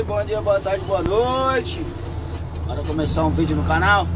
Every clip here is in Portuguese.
bom dia, boa tarde, boa noite. Para começar um vídeo no canal,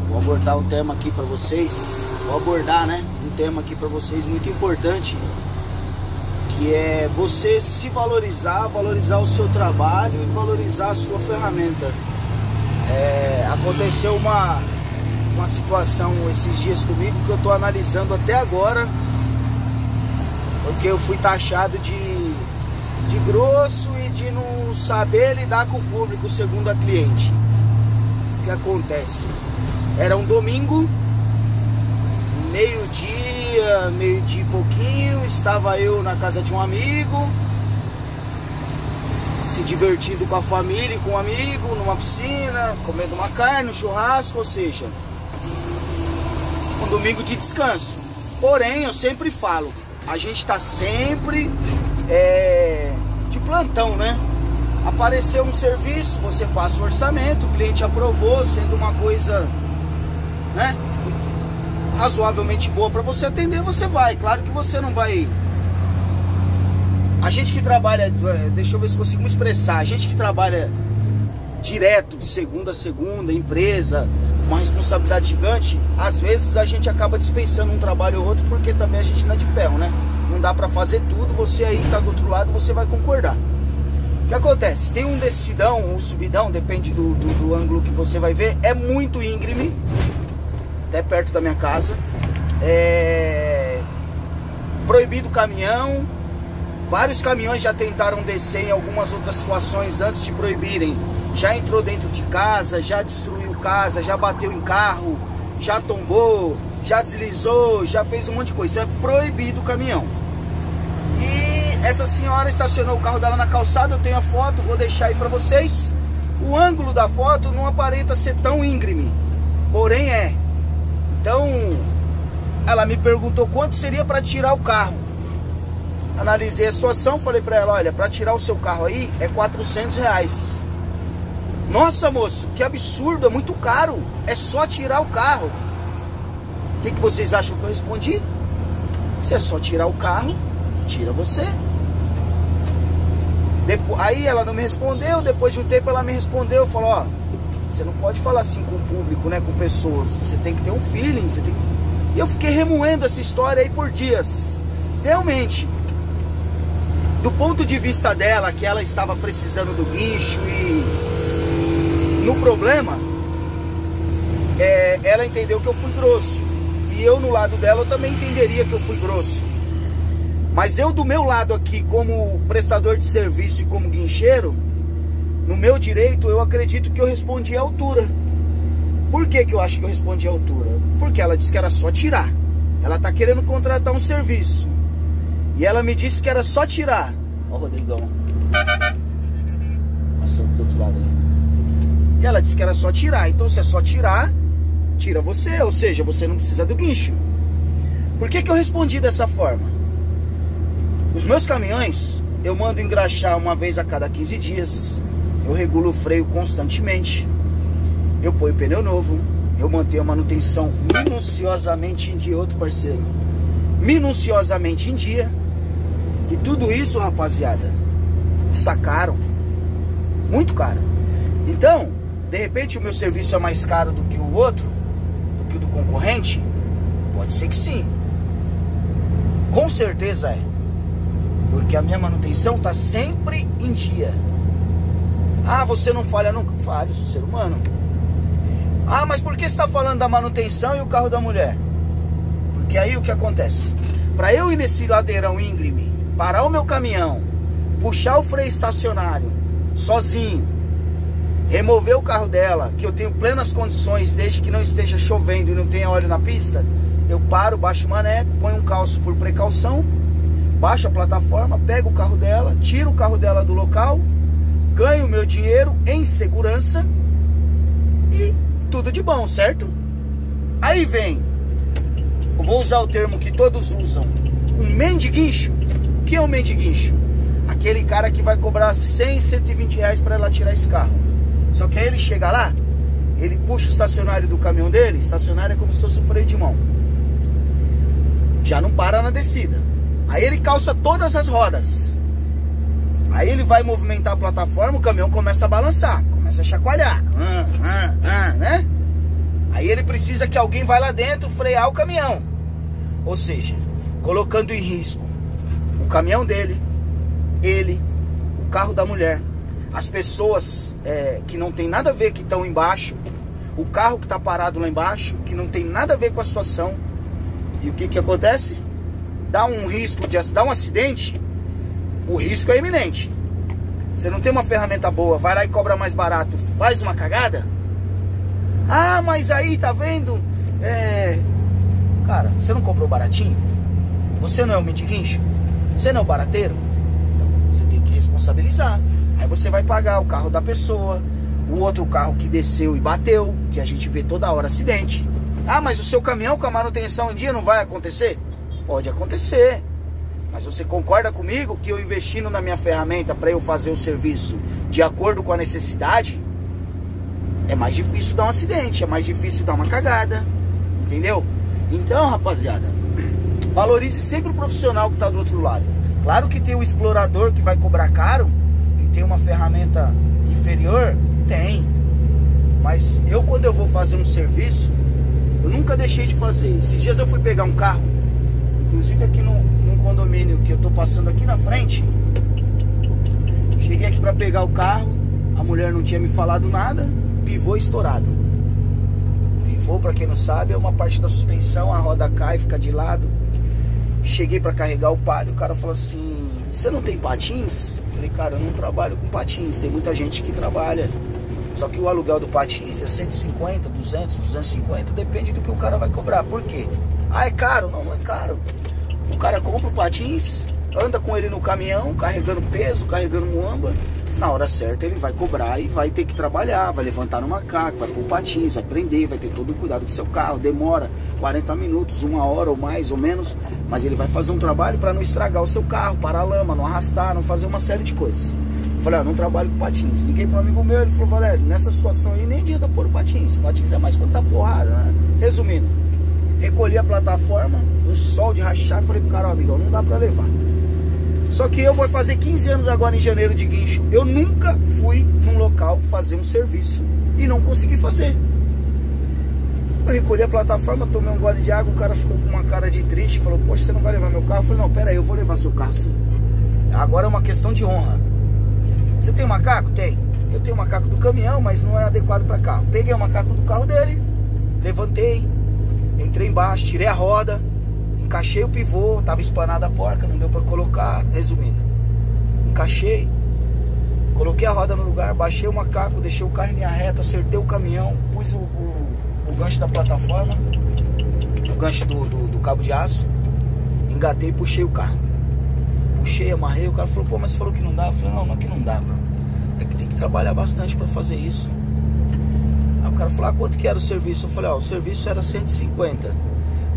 vou abordar um tema aqui para vocês. Vou abordar, né, um tema aqui para vocês muito importante, que é você se valorizar, valorizar o seu trabalho e valorizar a sua ferramenta. Aconteceu uma situação esses dias comigo que eu tô analisando até agora, porque eu fui taxado de grosso e de não saber lidar com o público, segundo a cliente. O que acontece? Era um domingo, meio-dia e pouquinho, estava eu na casa de um amigo, se divertindo com a família e com um amigo, numa piscina, comendo uma carne, um churrasco, ou seja, um domingo de descanso. Porém, eu sempre falo, a gente está sempre de plantão, né? Apareceu um serviço, você passa o orçamento, o cliente aprovou, sendo uma coisa, né, razoavelmente boa para você atender, você vai. Claro que você não vai... A gente que trabalha, deixa eu ver se consigo me expressar, a gente que trabalha direto, de segunda a segunda, empresa, uma responsabilidade gigante, às vezes a gente acaba dispensando um trabalho ou outro, porque também a gente não é de ferro, né? Não dá pra fazer tudo, você aí tá do outro lado, você vai concordar. O que acontece? Tem um descidão, um subidão, depende do ângulo que você vai ver, é muito íngreme, até perto da minha casa, proibido caminhão. Vários caminhões já tentaram descer em algumas outras situações antes de proibirem. Já entrou dentro de casa, já destruiu casa, já bateu em carro, já tombou, já deslizou, já fez um monte de coisa. Então é proibido o caminhão. E essa senhora estacionou o carro dela na calçada, eu tenho a foto, vou deixar aí pra vocês. O ângulo da foto não aparenta ser tão íngreme, porém é. Então, ela me perguntou quanto seria para tirar o carro. Analisei a situação, falei pra ela, olha, pra tirar o seu carro aí é R$400. Nossa, moço, que absurdo, é muito caro, é só tirar o carro. O que vocês acham que eu respondi? Se é só tirar o carro, tira você. Aí ela não me respondeu, depois de um tempo ela me respondeu, falou, ó, você não pode falar assim com o público, né, com pessoas, você tem que ter um feeling, você tem que... E eu fiquei remoendo essa história aí por dias. Realmente, do ponto de vista dela, que ela estava precisando do guincho e no problema, ela entendeu que eu fui grosso. E eu no lado dela, eu também entenderia que eu fui grosso. Mas eu do meu lado aqui, como prestador de serviço e como guincheiro, no meu direito, eu acredito que eu respondi à altura. Por que eu acho que eu respondi à altura? Porque ela disse que era só tirar. Ela tá querendo contratar um serviço. E ela me disse que era só tirar. Ó o Rodrigão. Passou do outro lado ali. E ela disse que era só tirar. Então se é só tirar, tira você. Ou seja, você não precisa do guincho. Por que eu respondi dessa forma? Os meus caminhões, eu mando engraxar uma vez a cada 15 dias. Eu regulo o freio constantemente. Eu ponho pneu novo. Eu mantenho a manutenção minuciosamente em dia. Outro parceiro. Minuciosamente em dia. E tudo isso, rapaziada, custa caro. Muito caro. Então, de repente o meu serviço é mais caro do que o outro, do que o do concorrente? Pode ser que sim. Com certeza é. Porque a minha manutenção está sempre em dia. Ah, você não falha nunca? Falho, sou ser humano. Ah, mas por que você está falando da manutenção e o carro da mulher? Porque aí o que acontece? Para eu ir nesse ladeirão íngreme, parar o meu caminhão, puxar o freio estacionário sozinho, remover o carro dela, que eu tenho plenas condições, desde que não esteja chovendo e não tenha óleo na pista, eu paro, baixo o maneco, ponho um calço por precaução, baixo a plataforma, pego o carro dela, tiro o carro dela do local, ganho o meu dinheiro em segurança e tudo de bom, certo? Aí vem, eu vou usar o termo que todos usam, um mendiguincho. O que é um mendiguincho? Aquele cara que vai cobrar 100, 120 reais para ela tirar esse carro. Só que aí ele chega lá, ele puxa o estacionário do caminhão dele, estacionário é como se fosse um freio de mão. Já não para na descida. Aí ele calça todas as rodas. Aí ele vai movimentar a plataforma, o caminhão começa a balançar, começa a chacoalhar, né? Aí ele precisa que alguém vá lá dentro frear o caminhão. Ou seja, colocando em risco o caminhão dele, ele, o carro da mulher, as pessoas que não tem nada a ver, que estão embaixo, o carro que está parado lá embaixo, que não tem nada a ver com a situação. E o que acontece? Dá um risco, dá um acidente, o risco é iminente. Você não tem uma ferramenta boa, vai lá e cobra mais barato, faz uma cagada. Ah, mas aí, tá vendo? Cara, você não comprou baratinho? Você não é o mendiguincho? Você não é o barateiro? Então, você tem que responsabilizar. Aí você vai pagar o carro da pessoa, o outro carro que desceu e bateu, que a gente vê toda hora acidente. Ah, mas o seu caminhão com a manutenção em dia não vai acontecer? Pode acontecer. Mas você concorda comigo que eu investindo na minha ferramenta para eu fazer o serviço de acordo com a necessidade, é mais difícil dar um acidente, é mais difícil dar uma cagada, entendeu? Então, rapaziada, valorize sempre o profissional que está do outro lado. Claro que tem o explorador que vai cobrar caro, que tem uma ferramenta inferior, tem. Mas eu, quando eu vou fazer um serviço, eu nunca deixei de fazer. Esses dias eu fui pegar um carro, inclusive aqui num condomínio que eu tô passando aqui na frente. Cheguei aqui para pegar o carro, a mulher não tinha me falado nada, pivô estourado. Pivô, para quem não sabe, é uma parte da suspensão, a roda cai, fica de lado. Cheguei para carregar o palio, o cara falou assim: você não tem patins? Eu falei: cara, eu não trabalho com patins, tem muita gente que trabalha. Só que o aluguel do patins é 150, 200, 250, depende do que o cara vai cobrar. Por quê? Ah, é caro? Não, não é caro. O cara compra o patins, anda com ele no caminhão, carregando peso, carregando muamba. Na hora certa ele vai cobrar e vai ter que trabalhar, vai levantar no macaco, vai pôr o patins, vai prender, vai ter todo o cuidado com o seu carro. Demora 40 minutos, 1 hora ou mais ou menos, mas ele vai fazer um trabalho para não estragar o seu carro, parar a lama, não arrastar, não fazer uma série de coisas. Eu falei: não trabalho com patins. Liguei para um amigo meu, ele falou: Valério, nessa situação aí nem adianta pôr o patins. Patins é mais quando tá porrada, né? Resumindo, recolhi a plataforma, um sol de rachar, falei pro cara: ó, amigão, não dá pra levar. Só que eu vou fazer 15 anos agora em janeiro de guincho. Eu nunca fui num local fazer um serviço e não consegui fazer. Eu recolhi a plataforma, tomei um gole de água, o cara ficou com uma cara de triste, falou: poxa, você não vai levar meu carro? Eu falei: não, pera aí, eu vou levar seu carro sim. Agora é uma questão de honra. Você tem um macaco? Tem. Eu tenho um macaco do caminhão, mas não é adequado para carro. Peguei o macaco do carro dele, levantei, entrei embaixo, tirei a roda, encaixei o pivô, tava espanada a porca, não deu para colocar. Resumindo, encaixei, coloquei a roda no lugar, baixei o macaco, deixei o carro em linha reta, acertei o caminhão, pus o gancho da plataforma, o gancho do cabo de aço, engatei e puxei o carro. Puxei, amarrei, o cara falou: pô, mas você falou que não dá? Eu falei: não, não é que não dava, é que tem que trabalhar bastante para fazer isso. Aí o cara falou: ah, quanto que era o serviço? Eu falei: ó, o serviço era 150.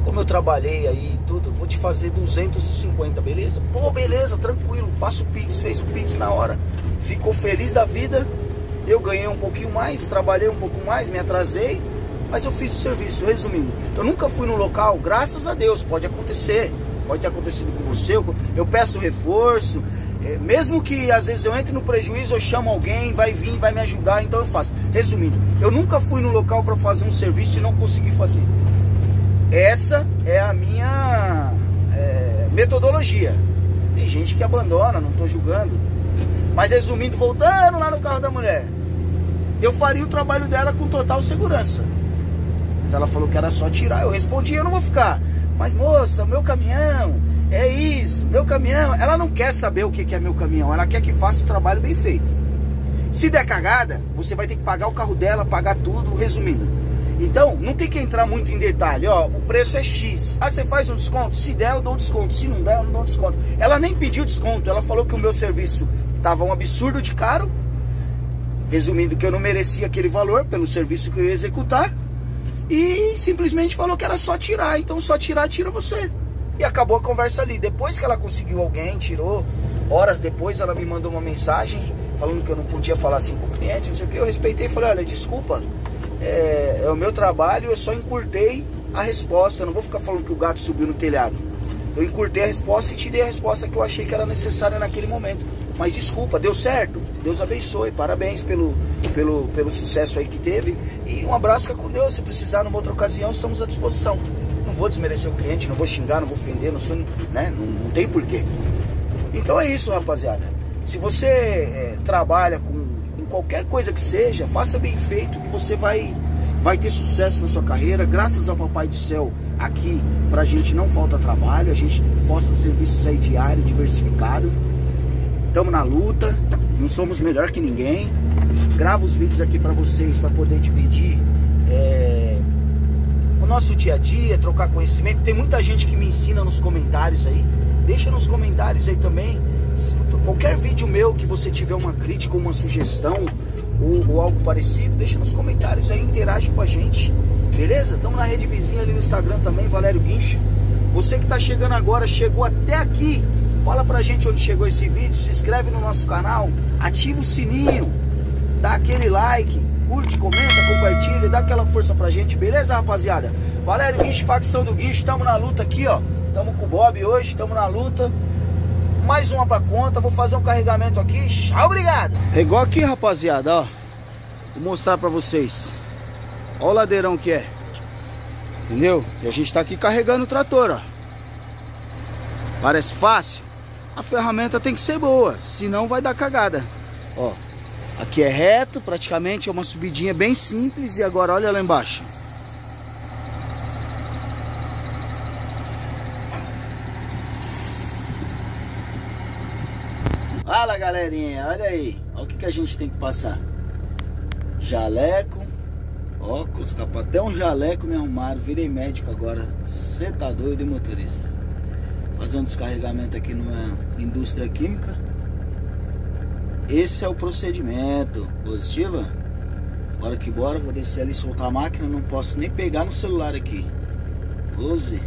Como eu trabalhei aí e tudo, vou te fazer 250, beleza? Pô, beleza, tranquilo. Passa o Pix, fez o Pix na hora. Ficou feliz da vida. Eu ganhei um pouquinho mais, trabalhei um pouco mais, me atrasei, mas eu fiz o serviço. Resumindo, eu nunca fui no local, graças a Deus, pode acontecer. Pode ter acontecido com você, eu peço reforço. Mesmo que às vezes eu entre no prejuízo, eu chamo alguém, vai vir, vai me ajudar, então eu faço. Resumindo, eu nunca fui no local para fazer um serviço e não consegui fazer. Essa é a minha metodologia. Tem gente que abandona, não estou julgando. Mas resumindo, voltando lá no carro da mulher, eu faria o trabalho dela com total segurança. Mas ela falou que era só tirar. Eu respondi: eu não vou ficar. Mas moça, meu caminhão é isso, meu caminhão. Ela não quer saber o que é meu caminhão, ela quer que faça o trabalho bem feito. Se der cagada, você vai ter que pagar o carro dela, pagar tudo. Resumindo, então não tem que entrar muito em detalhe. Ó, o preço é X. Ah, você faz um desconto? Se der, eu dou um desconto. Se não der, eu não dou um desconto. Ela nem pediu desconto, ela falou que o meu serviço estava um absurdo de caro. Resumindo, que eu não merecia aquele valor pelo serviço que eu ia executar. E simplesmente falou que era só tirar. Então só tirar, tira você. E acabou a conversa ali. Depois que ela conseguiu alguém, tirou. Horas depois ela me mandou uma mensagem falando que eu não podia falar assim com o cliente, não sei o que. Eu respeitei e falei: olha, desculpa, é o meu trabalho, eu só encurtei a resposta. Eu não vou ficar falando que o gato subiu no telhado. Eu encurtei a resposta e tirei a resposta que eu achei que era necessária naquele momento. Mas desculpa, deu certo. Deus abençoe, parabéns pelo sucesso aí que teve. E um abraço, fica com Deus. Se precisar numa outra ocasião, estamos à disposição. Não vou desmerecer o cliente, não vou xingar, não vou ofender, não sou, né? Não tem porquê. Então é isso, rapaziada. Se você trabalha com qualquer coisa que seja, faça bem feito, que você vai ter sucesso na sua carreira. Graças ao Papai do Céu, aqui pra gente não falta trabalho, a gente posta serviços aí diário, diversificado. Estamos na luta, não somos melhor que ninguém. Gravo os vídeos aqui pra vocês, pra poder dividir o nosso dia a dia, trocar conhecimento. Tem muita gente que me ensina nos comentários aí. Deixa nos comentários aí também. Qualquer vídeo meu que você tiver uma crítica, uma sugestão ou algo parecido, deixa nos comentários aí, interage com a gente, beleza? Estamos na rede vizinha ali no Instagram também, Valério Guincho. Você que tá chegando agora, chegou até aqui, fala pra gente onde chegou esse vídeo, se inscreve no nosso canal, ativa o sininho, dá aquele like, curte, comenta, compartilha, dá aquela força pra gente, beleza, rapaziada? Valério Guincho, facção do Guincho, estamos na luta aqui, ó. Estamos com o Bob hoje, estamos na luta. Mais uma pra conta, vou fazer um carregamento aqui. Tchau, obrigado. É igual aqui, rapaziada, ó. Vou mostrar pra vocês. Ó o ladeirão que é. Entendeu? E a gente tá aqui carregando o trator, ó. Parece fácil? A ferramenta tem que ser boa, senão vai dar cagada. Ó, aqui é reto, praticamente é uma subidinha bem simples. E agora olha lá embaixo. Fala, galerinha, olha aí. Olha o que a gente tem que passar. Jaleco, óculos, capa, até um jaleco me arrumaram. Virei médico agora. Você tá doido, hein, motorista? Fazer um descarregamento aqui numa indústria química. Esse é o procedimento. Positiva? Bora que bora, vou descer ali e soltar a máquina. Não posso nem pegar no celular aqui. 12.